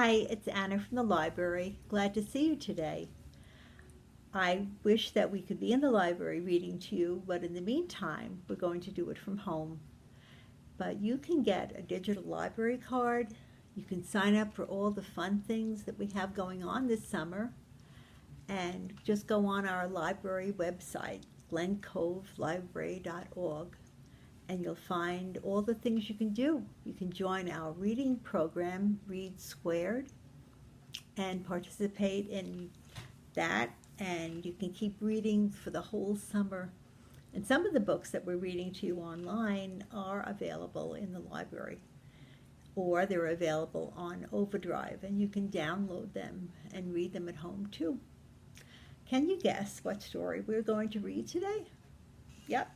Hi, it's Anna from the library. Glad to see you today. I wish that we could be in the library reading to you, but in the meantime, we're going to do it from home. But you can get a digital library card. You can sign up for all the fun things that we have going on this summer. And just go on our library website, glencovelibrary.org, and you'll find all the things you can do. You can join our reading program, Read Squared, and participate in that, and you can keep reading for the whole summer. And some of the books that we're reading to you online are available in the library, or they're available on Overdrive, and you can download them and read them at home too. Can you guess what story we're going to read today? Yep,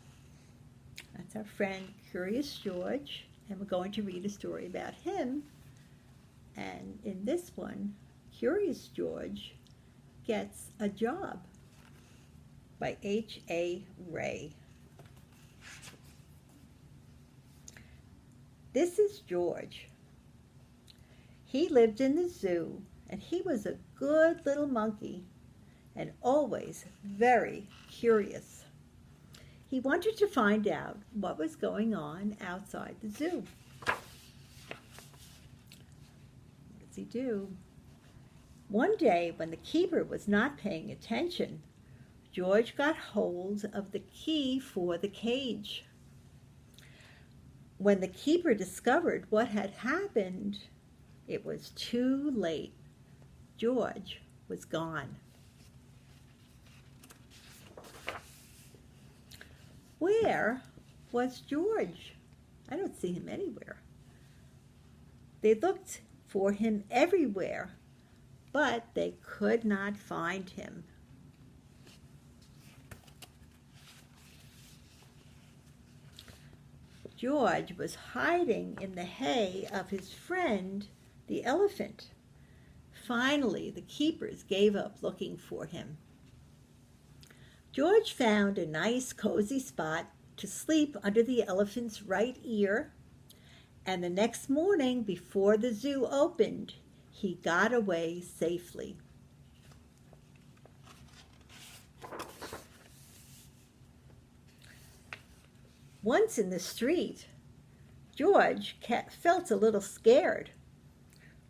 that's our friend Curious George, and we're going to read a story about him. And in this one, Curious George Gets a Job by H.A. Ray. This is George. He lived in the zoo, and he was a good little monkey and always very curious. He wanted to find out what was going on outside the zoo. What does he do? One day, when the keeper was not paying attention, George got hold of the key for the cage. When the keeper discovered what had happened, it was too late. George was gone. Where was George? I don't see him anywhere. They looked for him everywhere, but they could not find him. George was hiding in the hay of his friend, the elephant. Finally, the keepers gave up looking for him. George found a nice cozy spot to sleep under the elephant's right ear, and the next morning, before the zoo opened, he got away safely. Once in the street, George felt a little scared.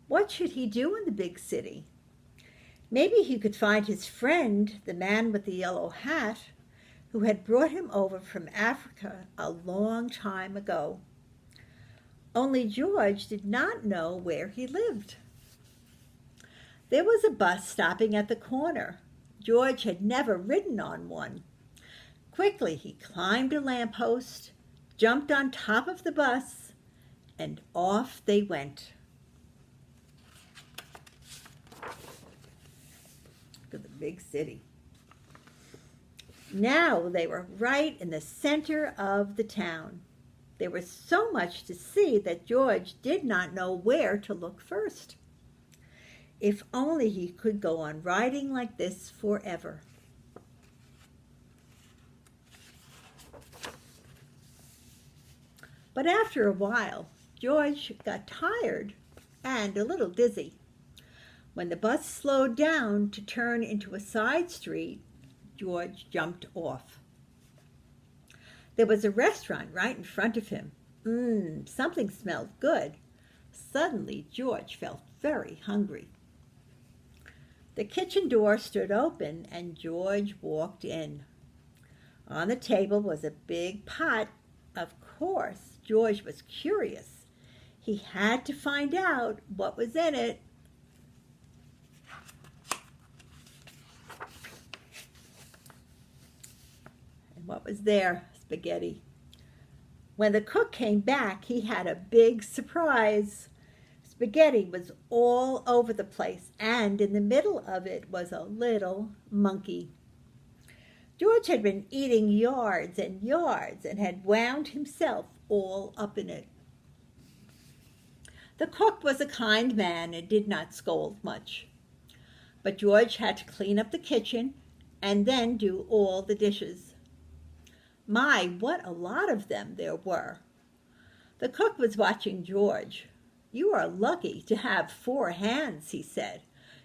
What should he do in the big city? Maybe he could find his friend, the man with the yellow hat, who had brought him over from Africa a long time ago. Only George did not know where he lived. There was a bus stopping at the corner. George had never ridden on one. Quickly he climbed a lamppost, jumped on top of the bus, and off they went. To the big city. Now they were right in the center of the town. There was so much to see that George did not know where to look first. If only he could go on riding like this forever. But after a while, George got tired and a little dizzy. When the bus slowed down to turn into a side street, George jumped off. There was a restaurant right in front of him. Something smelled good. Suddenly, George felt very hungry. The kitchen door stood open, and George walked in. On the table was a big pot. Of course, George was curious. He had to find out what was in it. And what was there? Spaghetti. When the cook came back, he had a big surprise. Spaghetti was all over the place, and in the middle of it was a little monkey. George had been eating yards and yards and had wound himself all up in it. The cook was a kind man and did not scold much. But George had to clean up the kitchen and then do all the dishes. My, what a lot of them there were. The cook was watching George. "You are lucky to have 4 hands," he said.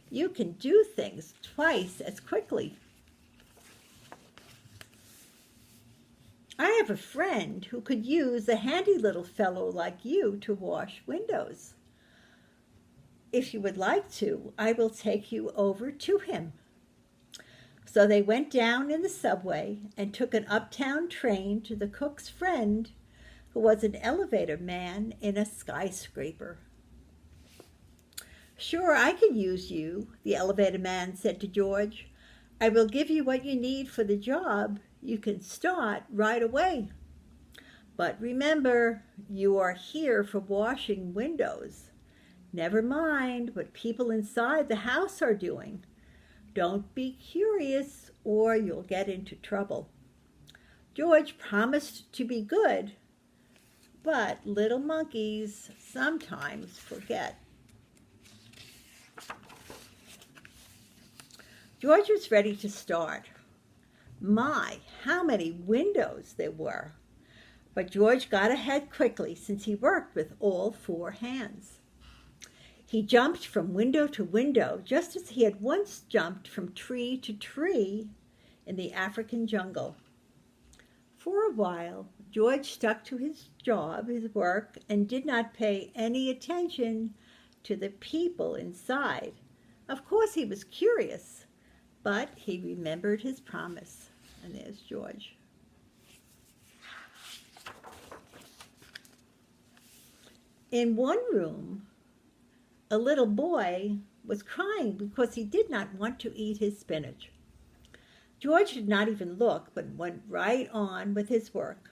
"You can do things twice as quickly." "I have a friend who could use a handy little fellow like you to wash windows. If you would like to, I will take you over to him." So they went down in the subway and took an uptown train to the cook's friend, who was an elevator man in a skyscraper. "Sure, I can use you," the elevator man said to George. "I will give you what you need for the job. You can start right away. But remember, you are here for washing windows. Never mind what people inside the house are doing. Don't be curious or you'll get into trouble." George promised to be good, but little monkeys sometimes forget. George was ready to start. My, how many windows there were! But George got ahead quickly since he worked with all 4 hands. He jumped from window to window just as he had once jumped from tree to tree in the African jungle. For a while, George stuck to his job, his work, and did not pay any attention to the people inside. Of course, he was curious, but he remembered his promise. And there's George. In one room, a little boy was crying because he did not want to eat his spinach. George did not even look, but went right on with his work.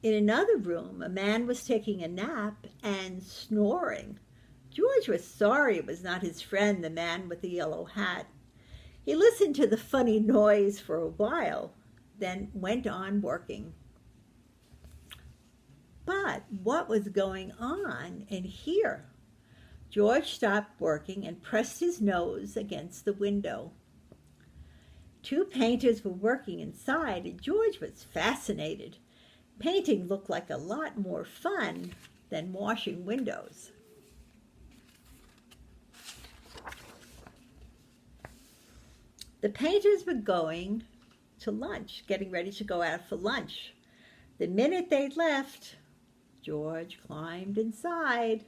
In another room, a man was taking a nap and snoring. George was sorry it was not his friend, the man with the yellow hat. He listened to the funny noise for a while, then went on working. But what was going on in here? George stopped working and pressed his nose against the window. 2 painters were working inside, and George was fascinated. Painting looked like a lot more fun than washing windows. The painters were going to lunch, getting ready to go out for lunch. The minute they left, George climbed inside.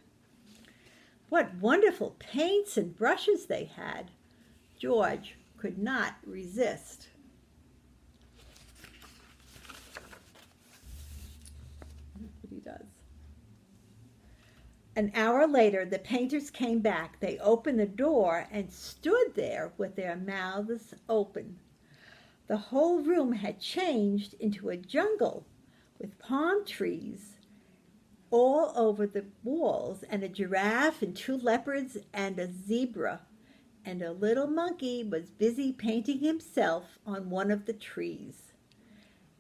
What wonderful paints and brushes they had! George could not resist. That's what he does. An hour later, the painters came back. They opened the door and stood there with their mouths open. The whole room had changed into a jungle with palm trees all over the walls, and a giraffe and 2 leopards and a zebra, and a little monkey was busy painting himself on one of the trees.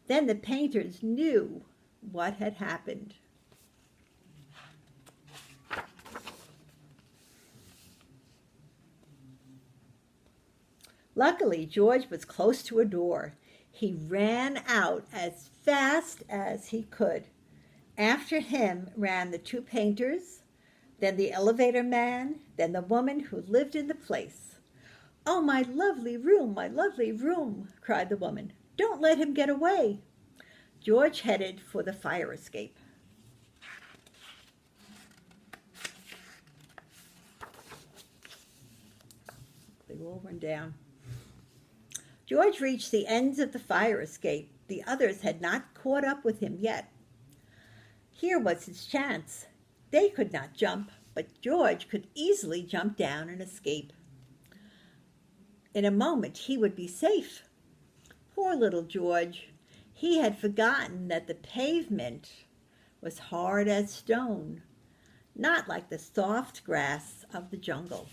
Then the painters knew what had happened. Luckily, George was close to a door. He ran out as fast as he could. After him ran the 2 painters, then the elevator man, then the woman who lived in the place. "Oh, my lovely room," cried the woman. "Don't let him get away." George headed for the fire escape. They all went down. George reached the ends of the fire escape. The others had not caught up with him yet. Here was his chance. They could not jump, but George could easily jump down and escape. In a moment he would be safe. Poor little George. He had forgotten that the pavement was hard as stone, not like the soft grass of the jungle.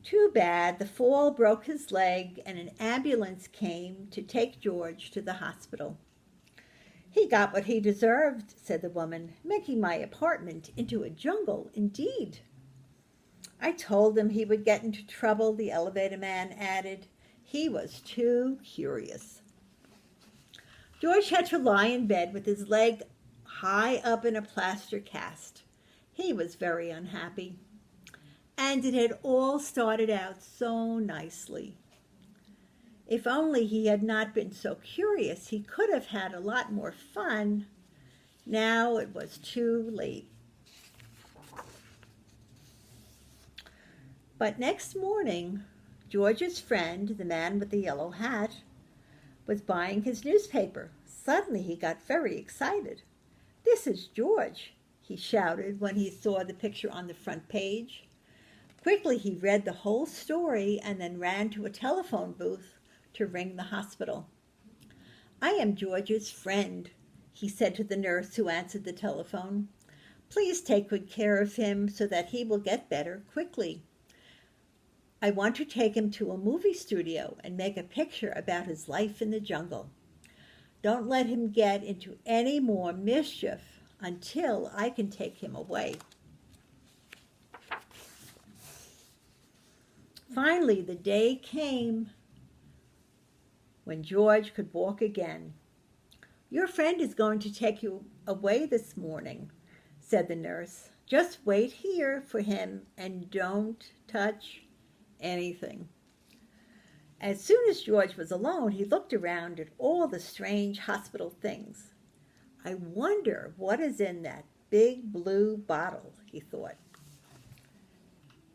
Too bad. The fall broke his leg, and an ambulance came to take George to the hospital. "He got what he deserved," said the woman, "making my apartment into a jungle indeed." "I told him he would get into trouble," the elevator man added. "He was too curious." George had to lie in bed with his leg high up in a plaster cast. He was very unhappy. And it had all started out so nicely. If only he had not been so curious, he could have had a lot more fun. Now it was too late. But next morning, George's friend, the man with the yellow hat, was buying his newspaper. Suddenly he got very excited. "This is George," he shouted when he saw the picture on the front page. Quickly he read the whole story and then ran to a telephone booth to ring the hospital. "I am George's friend," he said to the nurse who answered the telephone. "Please take good care of him so that he will get better quickly. I want to take him to a movie studio and make a picture about his life in the jungle. Don't let him get into any more mischief until I can take him away." Finally, the day came when George could walk again. "Your friend is going to take you away this morning," said the nurse. "Just wait here for him and don't touch anything." As soon as George was alone, he looked around at all the strange hospital things. "I wonder what is in that big blue bottle," he thought.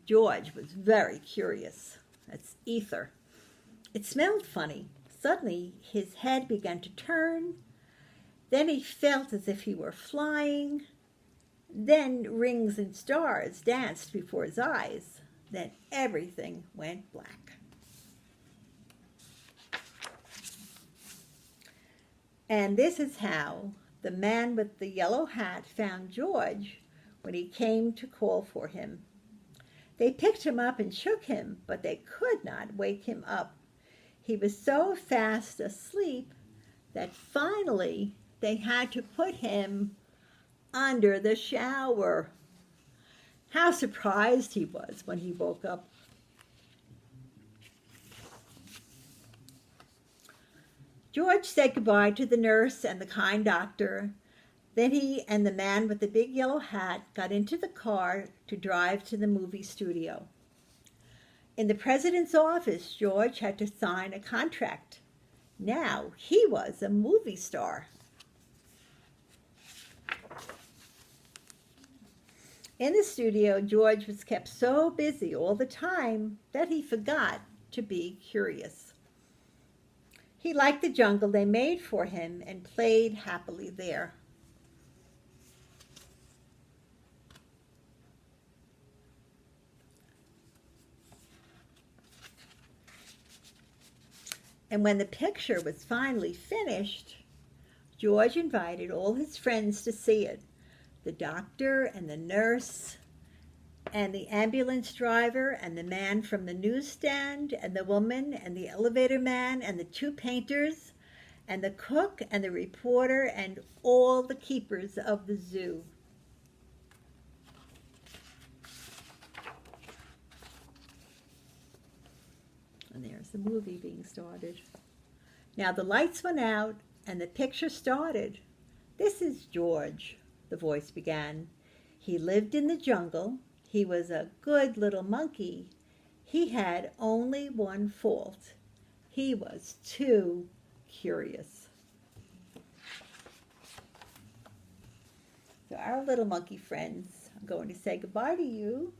George was very curious. That's ether. It smelled funny. Suddenly his head began to turn. Then he felt as if he were flying. Then rings and stars danced before his eyes. Then everything went black. And this is how the man with the yellow hat found George when he came to call for him. They picked him up and shook him, but they could not wake him up. He was so fast asleep that finally they had to put him under the shower. How surprised he was when he woke up. George said goodbye to the nurse and the kind doctor. Then he and the man with the big yellow hat got into the car to drive to the movie studio. In the president's office, George had to sign a contract. Now he was a movie star. In the studio, George was kept so busy all the time that he forgot to be curious. He liked the jungle they made for him and played happily there. And when the picture was finally finished, George invited all his friends to see it. The doctor and the nurse and the ambulance driver and the man from the newsstand and the woman and the elevator man and the two painters and the cook and the reporter and all the keepers of the zoo. And there's the movie being started. Now the lights went out and the picture started. "This is George," the voice began. "He lived in the jungle. He was a good little monkey. He had only one fault. He was too curious." So our little monkey friends, I'm going to say goodbye to you,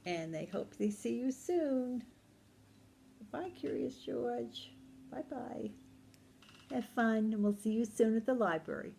and they hope they see you soon. Bye, Curious George. Bye-bye. Have fun, and we'll see you soon at the library.